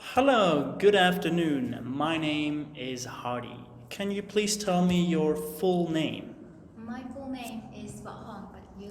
Hello, good afternoon. My name is Hardy. Can you please tell me your full name? My full name is Võ Hoàng, but you?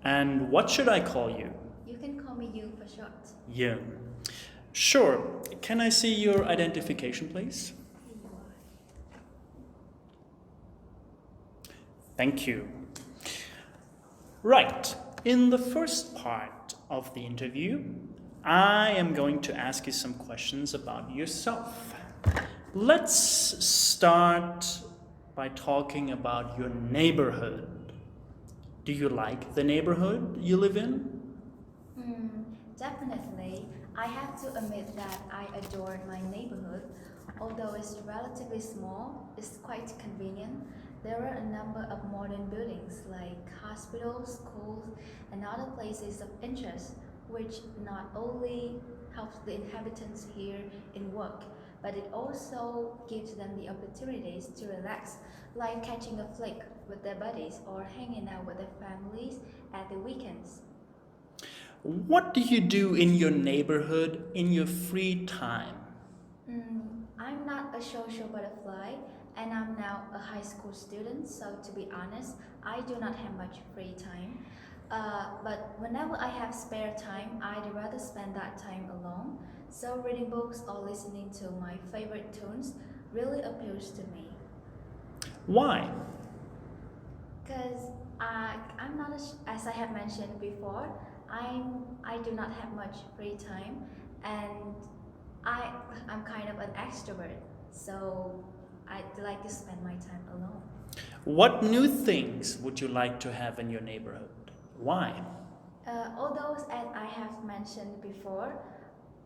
And what should I call you? You can call me you for short. You. Sure. Can I see your identification, please? Here you are. Thank you. Right. In the first part of the interview, I am going to ask you some questions about yourself. Let's start by talking about your neighborhood. Do you like the neighborhood you live in? Definitely. I have to admit that I adore my neighborhood. Although it's relatively small, it's quite convenient. There are a number of modern buildings like hospitals, schools, and other places of interest, which not only helps the inhabitants here in work, but it also gives them the opportunities to relax, like catching a flick with their buddies or hanging out with their families at the weekends. What do you do in your neighborhood in your free time? I'm not a social butterfly and I'm now a high school student, so to be honest, I do not have much free time. But whenever I have spare time, I'd rather spend that time alone. So reading books or listening to my favorite tunes really appeals to me. Why? Because I'm not, as I have mentioned before, I do not have much free time and I, I'm kind of an extrovert, so I like to spend my time alone. What new things would you like to have in your neighborhood? Why? Although, as I have mentioned before,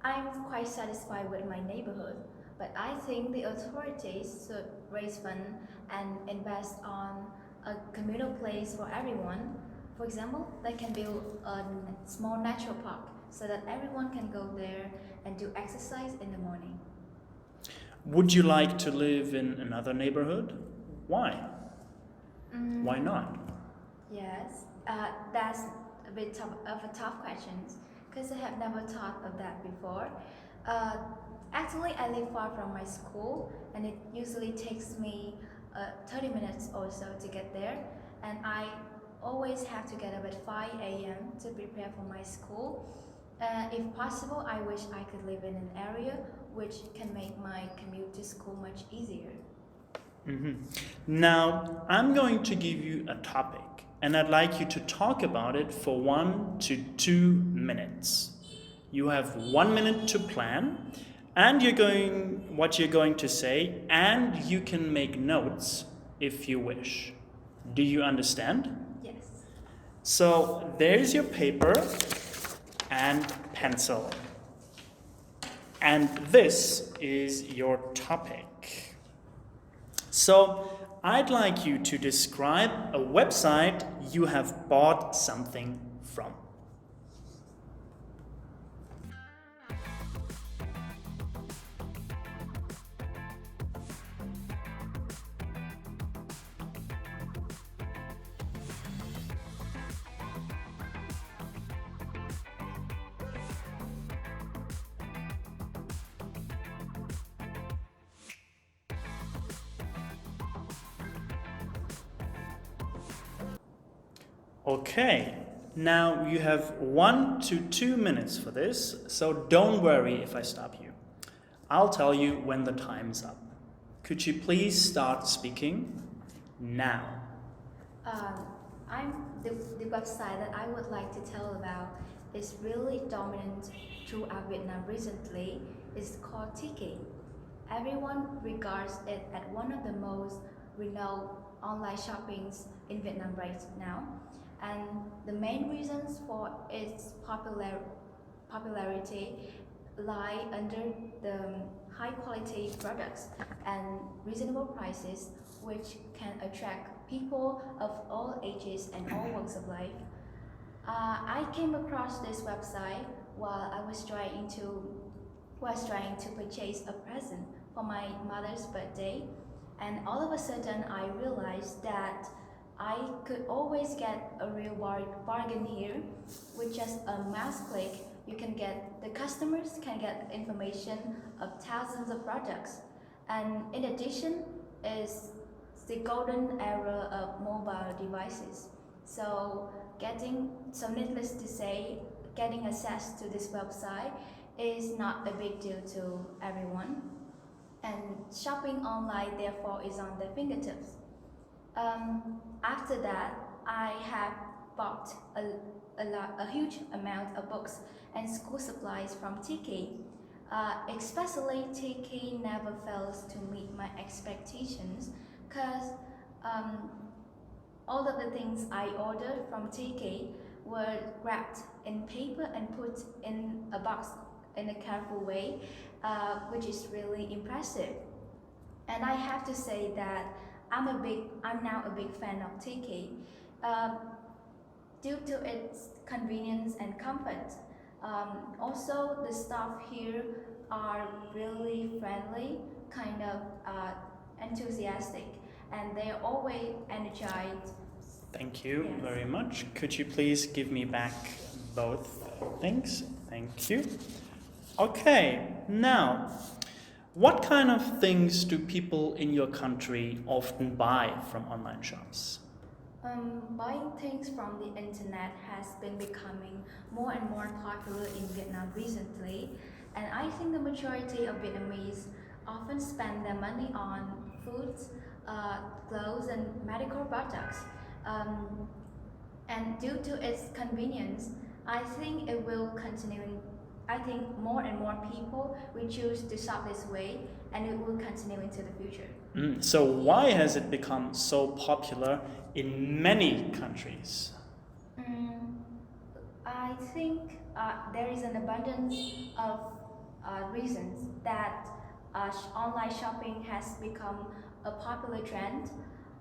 I'm quite satisfied with my neighborhood, but I think the authorities should raise funds and invest on a communal place for everyone. For example, they can build a small natural park so that everyone can go there and do exercise in the morning. Would you like to live in another neighborhood? Why? Mm, Why not? yes, that's a bit of a tough question because I have never thought of that before. Uh, Actually, I live far from my school and it usually takes me 30 minutes or so to get there. And I always have to get up at 5 a.m. to prepare for my school. If possible, I wish I could live in an area which can make my commute to school much easier. Now, I'm going to give you a topic, and I'd like you to talk about it for 1 to 2 minutes. You have 1 minute to plan, and what you're going to say, and you can make notes if you wish. Do you understand? Yes. So there's your paper and pencil. And this is your topic. So I'd like you to describe a website you have bought something from. Okay, now you have 1 to 2 minutes for this, so don't worry if I stop you. I'll tell you when the time's up. Could you please start speaking now? Um, the website that I would like to tell about is really dominant throughout Vietnam recently. It's called Tiki. Everyone regards it as one of the most renowned online shoppings in Vietnam right now. And the main reasons for its popularity lie under the high quality products and reasonable prices, which can attract people of all ages and all walks of life. I came across this website while I was trying to purchase a present for my mother's birthday, and all of a sudden I realized that I could always get a real bargain here with just a mouse click The customers can get information of thousands of products. And in addition is the golden era of mobile devices. So needless to say, getting access to this website is not a big deal to everyone. And shopping online therefore is on their fingertips. After that, I have bought a huge amount of books and school supplies from TK. Especially TK never fails to meet my expectations because all of the things I ordered from TK were wrapped in paper and put in a box in a careful way, which is really impressive. And I have to say that I'm now a big fan of TK due to its convenience and comfort. Also, the staff here are really friendly, kind of enthusiastic, and they're always energized. Thank you Yes. very much. Could you please give me back both things? Thank you. Okay, now, what kind of things do people in your country often buy from online shops? Buying things from the internet has been becoming more and more popular in Vietnam recently, and I think the majority of Vietnamese often spend their money on foods, clothes, and medical products. And due to its convenience, I think it will continue. I think more and more people will choose to shop this way, and it will continue into the future. So why has it become so popular in many countries? I think there is an abundance of reasons that online shopping has become a popular trend,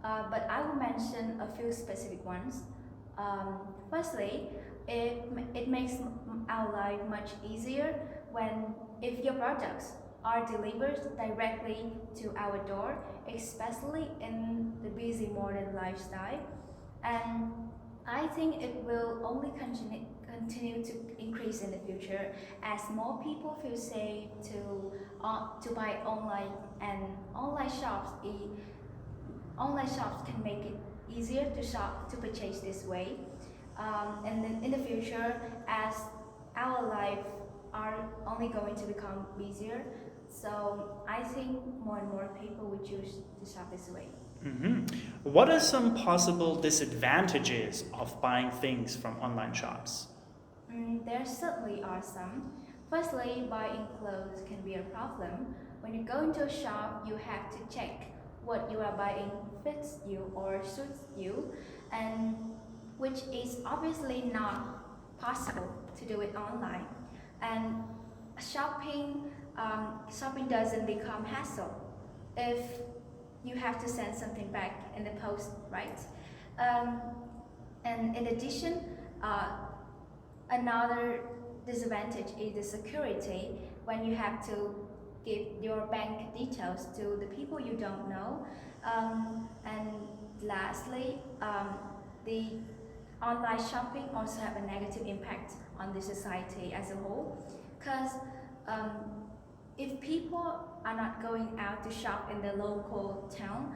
but I will mention a few specific ones. Firstly, it makes our life much easier when if your products are delivered directly to our door, especially in the busy modern lifestyle. And I think it will only continue to increase in the future as more people feel safe to buy online, and online shops can make it easier to purchase this way. And then in the future, as our life are only going to become busier, so I think more and more people will choose to shop this way. What are some possible disadvantages of buying things from online shops? There certainly are some. Firstly, buying clothes can be a problem. When you go into a shop, you have to check what you are buying fits you or suits you, and which is obviously not possible to do it online. And shopping doesn't become hassle if you have to send something back in the post, right? Um, and in addition, another disadvantage is the security when you have to give your bank details to the people you don't know. And lastly, the online shopping also have a negative impact on the society as a whole, because if people are not going out to shop in the local town,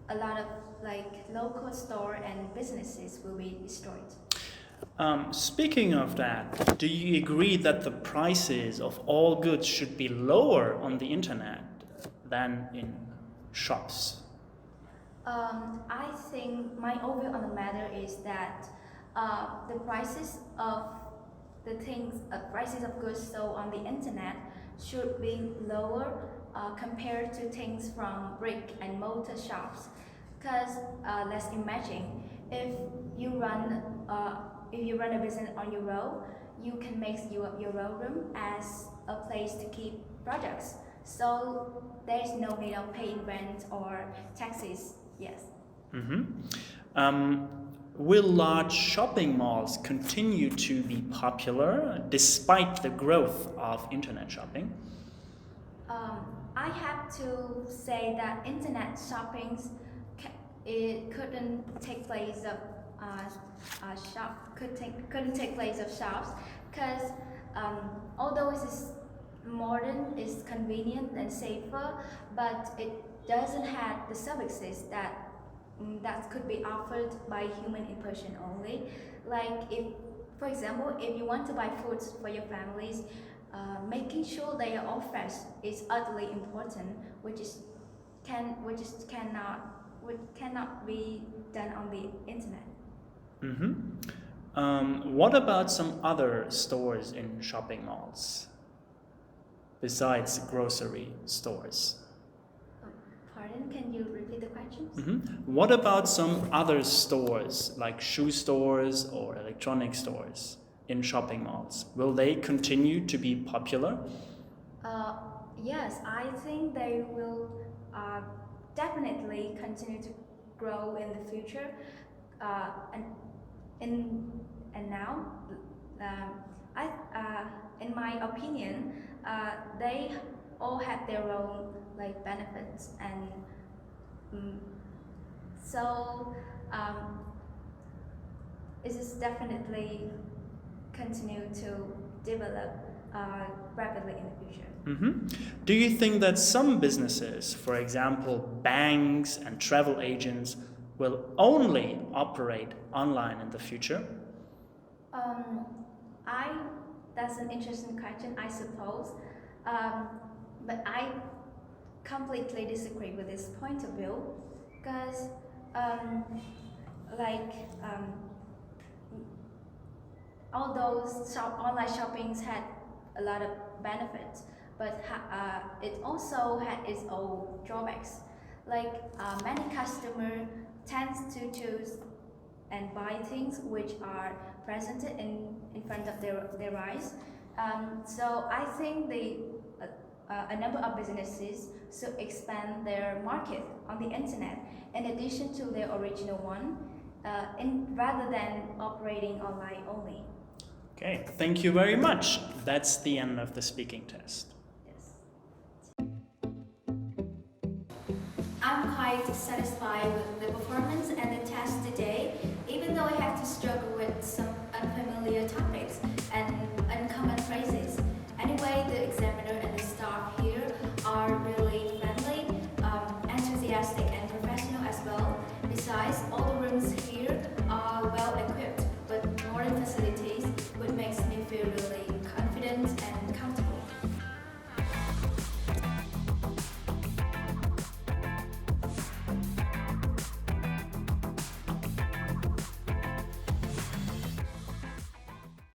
a lot of local store and businesses will be destroyed. Speaking of that, do you agree that the prices of all goods should be lower on the internet than in shops? I think my overview on the matter is that the prices of goods sold on the internet should be lower compared to things from brick and mortar shops. Because let's imagine if you run a business on your road, you can make your road room as a place to keep products. So there is no need of paying rent or taxes. Yes. Will large shopping malls continue to be popular despite the growth of internet shopping? I have to say that internet shopping it couldn't take place of couldn't take place of shops, because although it is modern, it's convenient and safer, but it doesn't have the services that could be offered by human in person only. Like if, for example, if you want to buy foods for your families, making sure they are all fresh is utterly important, which cannot be done on the internet. What about some other stores in shopping malls besides grocery stores? Pardon, can you repeat the questions? What about some other stores like shoe stores or electronic stores in shopping malls? Will they continue to be popular? Yes, I think they will definitely continue to grow in the future. And now, in my opinion, they all have their own like benefits, and so it is definitely continue to develop rapidly in the future. Do you think that some businesses, for example, banks and travel agents, will only operate online in the future? That's an interesting question, I suppose. But I completely disagree with this point of view, because although online shoppings had a lot of benefits, but it also had its own drawbacks. Like many customers tend to choose and buy things which are presented in front of their eyes. So I think a number of businesses should expand their market on the internet in addition to their original one, rather than operating online only. Okay, thank you very much. That's the end of the speaking test. Yes. I'm quite satisfied with the performance and the test today, even though I have to struggle with some unfamiliar topics and uncommon phrases. Anyway, the examiner and the staff here are really friendly, enthusiastic and professional as well. Besides, all the rooms here are well equipped with modern facilities, which makes me feel really